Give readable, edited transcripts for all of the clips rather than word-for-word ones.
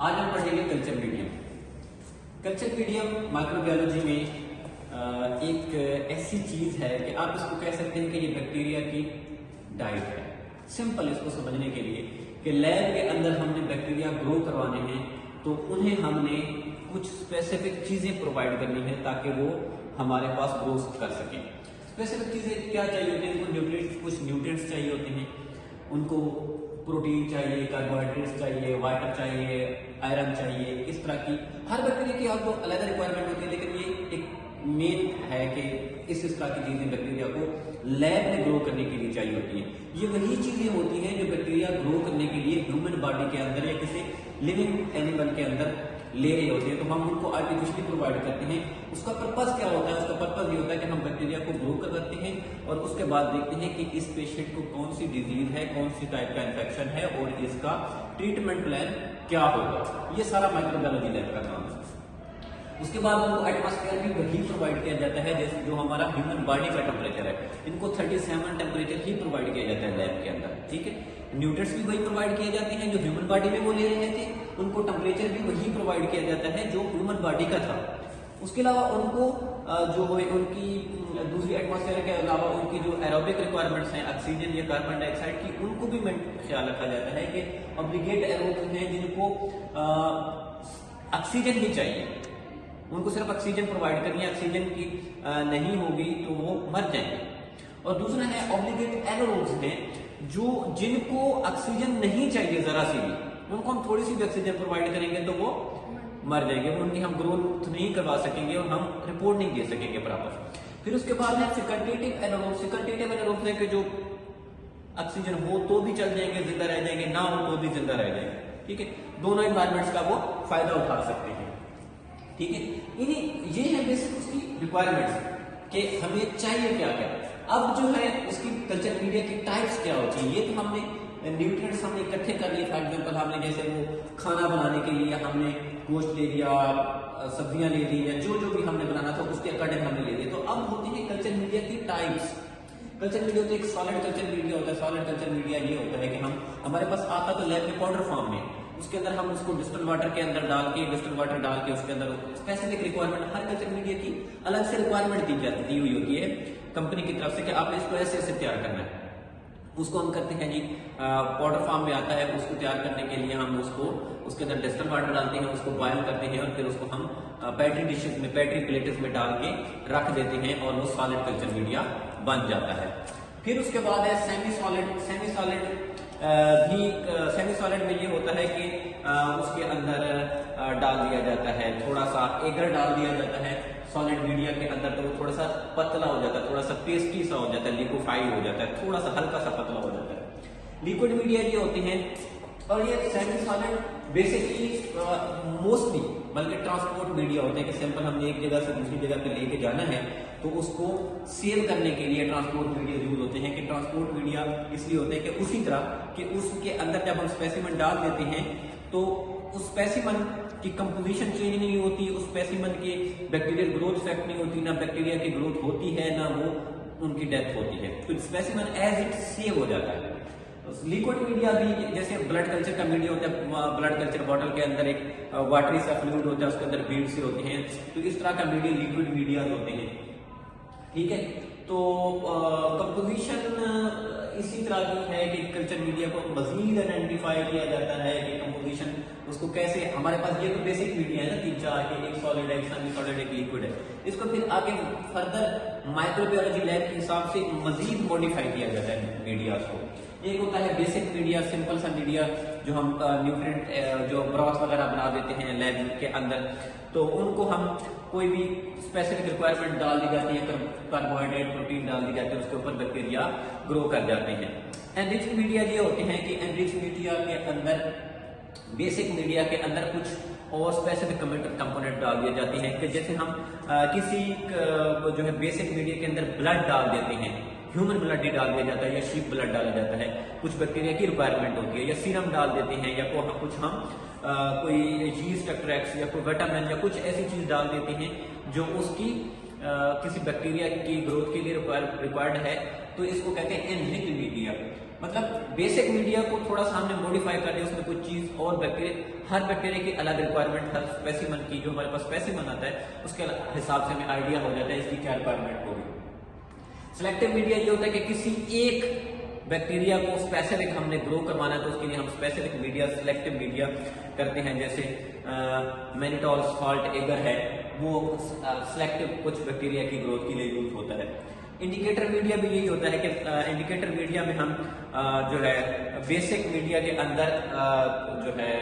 आज हम पढ़ेंगे culture medium. Culture medium microbiology में एक ऐसी चीज है कि आप इसको कह सकते हैं कि ये बैक्टीरिया की डाइट है। सिंपल इसको समझने के लिए कि लैब के अंदर हमने बैक्टीरिया ग्रो करवाने हैं तो उन्हें हमने कुछ स्पेसिफिक चीजें प्रोवाइड करनी है ताकि वो हमारे पास ग्रो कर सकें। स्पेसिफिक चीजें क्या चाहिए होती है? उनको न्यूट्रिएंट्स, कुछ न्यूट्रिएंट्स चाहिए होते हैं, उनको प्रोटीन चाहिए, कार्बोहाइड्रेट्स चाहिए, वाटर चाहिए, आयरन चाहिए। इस तरह की हर बैक्टीरिया की आपको अलग रिक्वायरमेंट होती है, लेकिन ये एक मेन है कि इस तरह की चीजें बैक्टीरिया को लैब में ग्रो करने के लिए चाहिए होती हैं। ये वही चीजें होती हैं जो बैक्टीरिया ग्रो करने के लिए ह्यूमन बॉडी के अंदर या किसी लिविंग एनिमल के अंदर ले रहे होते हैं, तो हम उनको आर्टिफिशियली प्रोवाइड करते हैं। उसका पर्पस क्या होता है? उसका पर्पस ये होता है कि हम बैक्टीरिया को ग्रो करते हैं और उसके बाद देखते हैं कि इस पेशेंट को कौन सी डिजीज है, कौन सी टाइप का इन्फेक्शन है और इसका ट्रीटमेंट प्लान क्या होगा। ये सारा माइक्रोबायोलॉजी लैब का काम है। उसके बाद उनको एटमॉस्फेयर भी वही प्रोवाइड किया जाता है जैसे जो हमारा ह्यूमन बॉडी का टेम्परेचर है। इनको 37 टेम्परेचर ही प्रोवाइड किया जाता है लैब के अंदर, ठीक है। न्यूट्रिएंट्स भी वही प्रोवाइड किए जाते हैं जो ह्यूमन बॉडी में वो ले रहे थे, उनको टेम्परेचर भी वही प्रोवाइड किया जाता है जो ह्यूमन बॉडी का था। उसके अलावा उनको जो है उनकी दूसरी एटमॉस्फेयर के अलावा उनकी जो एरोबिक रिक्वायरमेंट्स हैं ऑक्सीजन या कार्बन डाइऑक्साइड की, उनको भी ख्याल रखा जाता है कि ऑब्लिगेट एरोब्स हैं जिनको ऑक्सीजन ही चाहिए, उनको सिर्फ ऑक्सीजन प्रोवाइड करनी है, ऑक्सीजन की नहीं होगी तो वो मर जाएंगे। और दूसरा है ऑब्लिगेट एनारोब्स हैं जो जिनको ऑक्सीजन नहीं चाहिए जरा सी भी, उनको हम थोड़ी सी भी ऑक्सीजन प्रोवाइड करेंगे तो वो मर जाएंगे, उनकी हम ग्रोथ नहीं करवा सकेंगे और हम रिपोर्ट नहीं दे सकेंगे बराबर। फिर उसके बाद है फैकल्टेटिव एनारोब्स। फैकल्टेटिव एनारोब्स है कि जो ऑक्सीजन हो तो भी चल जाएंगे, जिंदा रह जाएंगे, ना हो तो भी जिंदा रह जाएंगे, ठीक है। दोनों एनवायरमेंट्स का वो फायदा उठा सकते हैं, ठीक है। इन्हीं ये है बेसिक उसकी रिक्वायरमेंट्स कि हमें चाहिए क्या क्या। अब जो है उसकी कल्चर मीडिया की टाइप्स क्या होती है, ये तो हमने न्यूट्रिएंट्स हमने इकट्ठे कर लिए। फॉर एग्जांपल हमने जैसे वो खाना बनाने के लिए हमने गोश्त ले लिया, सब्जियां ले ली, या जो जो भी हमने बनाना था उसके अकॉर्डिंग हमने ले लिया। तो अब होती है कल्चर मीडिया की टाइप्स। कल्चर मीडिया होता है, एक सॉलिड कल्चर मीडिया होता है। सॉलिड कल्चर मीडिया ये होता है कि हमारे पास आता तो लैब में पाउडर फॉर्म में, उसके अंदर हम उसको डिस्टिल वाटर के अंदर डाल के उसके अंदर स्पेसिफिक रिक्वायरमेंट, हर कल्चर मीडिया की अलग से रिक्वायरमेंट दी हुई होती है कंपनी की तरफ से कि आपने इसको ऐसे ऐसे तैयार करना है। उसको हम करते हैं जी, पाउडर फॉर्म में आता है, उसको तैयार करने के लिए हम उसको उसके अंदर डिस्टिल वाटर डालते हैं, उसको बॉयल करते हैं और फिर उसको हम पैट्री डिशेस में, पैट्री प्लेट्स में डाल के रख देते हैं और वो सॉलिड कल्चर मीडिया बन जाता है। फिर उसके बाद है सेमी सॉलिड। सेमी सॉलिड में ये होता है कि उसके अंदर डाल दिया जाता है, थोड़ा सा एगर डाल दिया जाता है सॉलिड मीडिया के अंदर, तो वो थोड़ा सा पतला हो जाता है, थोड़ा सा पेस्टी सा हो जाता है, लिक्विफाइड हो जाता है, थोड़ा सा हल्का सा पतला हो जाता है। लिक्विड मीडिया ये होते हैं। और ये सेमी सॉलिड बेसिकली मोस्टली बल्कि ट्रांसपोर्ट मीडिया होते हैं कि सैंपल हमने एक जगह से दूसरी जगह पे लेके जाना है तो उसको सेव करने के लिए ट्रांसपोर्ट मीडिया यूज होते हैं। कि ट्रांसपोर्ट मीडिया इसलिए होते हैं कि उसी तरह कि उसके अंदर जब हम स्पेसिमेन डाल देते हैं तो उस स्पेसिमेन की कंपोजिशन चेंज नहीं होती, उस स्पेसिमेन की बैक्टीरियल ग्रोथ इफेक्ट नहीं होती, ना बैक्टीरिया की ग्रोथ होती है ना वो उनकी डेथ होती है, तो स्पेसिमेन एज इट सेव हो जाता है। लिक्विड मीडिया भी जैसे ब्लड कल्चर का मीडिया होता है, ब्लड कल्चर बॉटल के अंदर एक वाटरी सा फ्लूइड होता है, उसके अंदर बीड से होते हैं, तो इस तरह का मीडिया लिक्विड मीडिया होते हैं, ठीक है। तो कंपोजिशन इसी तरह की है कि कल्चर मीडिया को मजीद आइडेंटिफाई किया जाता है कि कंपोजिशन उसको कैसे, हमारे पास ये तो बेसिक मीडिया है ना, 3-4 के, एक सॉलिड है, एक सेमी सॉलिड, एक लिक्विड है। इसको फिर आगे फर्दर माइक्रोबायोलॉजी लैब के हिसाब से मजीद मॉडिफाई किया जाता है मीडिया को। एक होता है बेसिक मीडिया, सिंपल सा मीडिया जो हम न्यूट्रिएंट जो ब्रॉथ वगैरह बना देते हैं लैब के अंदर, तो उनको हम कोई भी स्पेसिफिक रिक्वायरमेंट डाल दी जाती है, कार्बोहाइड्रेट, प्रोटीन डाल दी जाती है, उसके ऊपर बैक्टीरिया ग्रो कर जाते हैं। एनरिच मीडिया ये होते हैं कि एनरिच मीडिया के अंदर, बेसिक मीडिया के अंदर कुछ और स्पेसिफिक कंपोनेंट डाल दिए जाते हैं कि जैसे हम किसी जो है बेसिक मीडिया के अंदर ब्लड डाल देते हैं, ह्यूमन ब्लड ही डाल दिया जाता है या शीप ब्लड डाला जाता है, कुछ बैक्टीरिया की रिक्वायरमेंट होती है, या सीरम डाल देते हैं, या कुछ हम कोई यीस्ट एक्सट्रैक्ट्स या कोई विटामिन या कुछ ऐसी चीज डाल देते हैं जो उसकी किसी बैक्टीरिया की ग्रोथ के लिए रिक्वायर्ड है, तो इसको कहते हैं एनरिच्ड मीडिया। मतलब बेसिक मीडिया को थोड़ा सा हमने मॉडिफाई कर दिया, उसमें कुछ चीज और बैक्टीरिया, हर बैक्टीरिया की अलग रिक्वायरमेंट, हर स्पेसिमन की, जो हमारे पास स्पेसिमन आता है उसके हिसाब से हमें आइडिया हो जाता है इसकी क्या रिक्वायरमेंट होगी। सिलेक्टिव मीडिया ये होता है कि किसी एक बैक्टीरिया को स्पेसिफिक हमने ग्रो करवाना है तो उसके लिए हम स्पेसिफिक मीडिया, सिलेक्टिव मीडिया करते हैं। जैसे मैनिटोल सॉल्ट एगर है, वो सिलेक्टिव कुछ बैक्टीरिया की ग्रोथ के लिए यूज होता है। इंडिकेटर मीडिया भी यही होता है कि इंडिकेटर मीडिया में हम जो है बेसिक मीडिया के अंदर जो है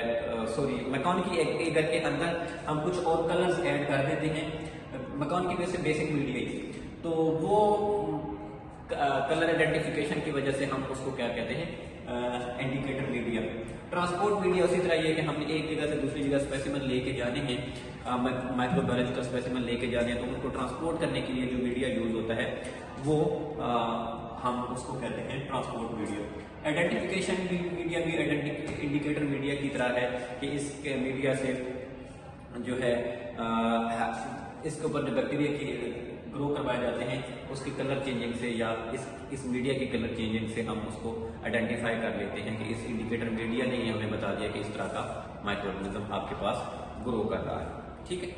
मैकॉनिकी एगर के अंदर हम कुछ और कलर्स ऐड कर देते हैं। मैकॉनिकी वैसे बेसिक मीडिया ही, तो वो कलर आइडेंटिफिकेशन की वजह से हम उसको क्या कहते हैं, इंडिकेटर मीडिया। ट्रांसपोर्ट मीडिया उसी तरह ये कि हमने एक जगह से दूसरी जगह स्पेसिमन लेके जाने हैं, माइक्रोबायोलॉजिकल स्पेसिमन लेके जाने हैं, तो उनको ट्रांसपोर्ट करने के लिए जो मीडिया यूज होता है वो हम उसको कहते हैं ट्रांसपोर्ट मीडिया। आइडेंटिफिकेशन मीडिया भी इंडिकेटर मीडिया की तरह है कि इस मीडिया से जो है इसके ऊपर जो बैक्टीरिया की ग्रो करवाए जाते हैं उसकी कलर चेंजिंग से या इस मीडिया की कलर चेंजिंग से हम उसको आइडेंटिफाई कर लेते हैं कि इस इंडिकेटर मीडिया ने ही हमें बता दिया कि इस तरह का माइक्रोऑर्गेनिज्म आपके पास ग्रो कर रहा है। ठीक है।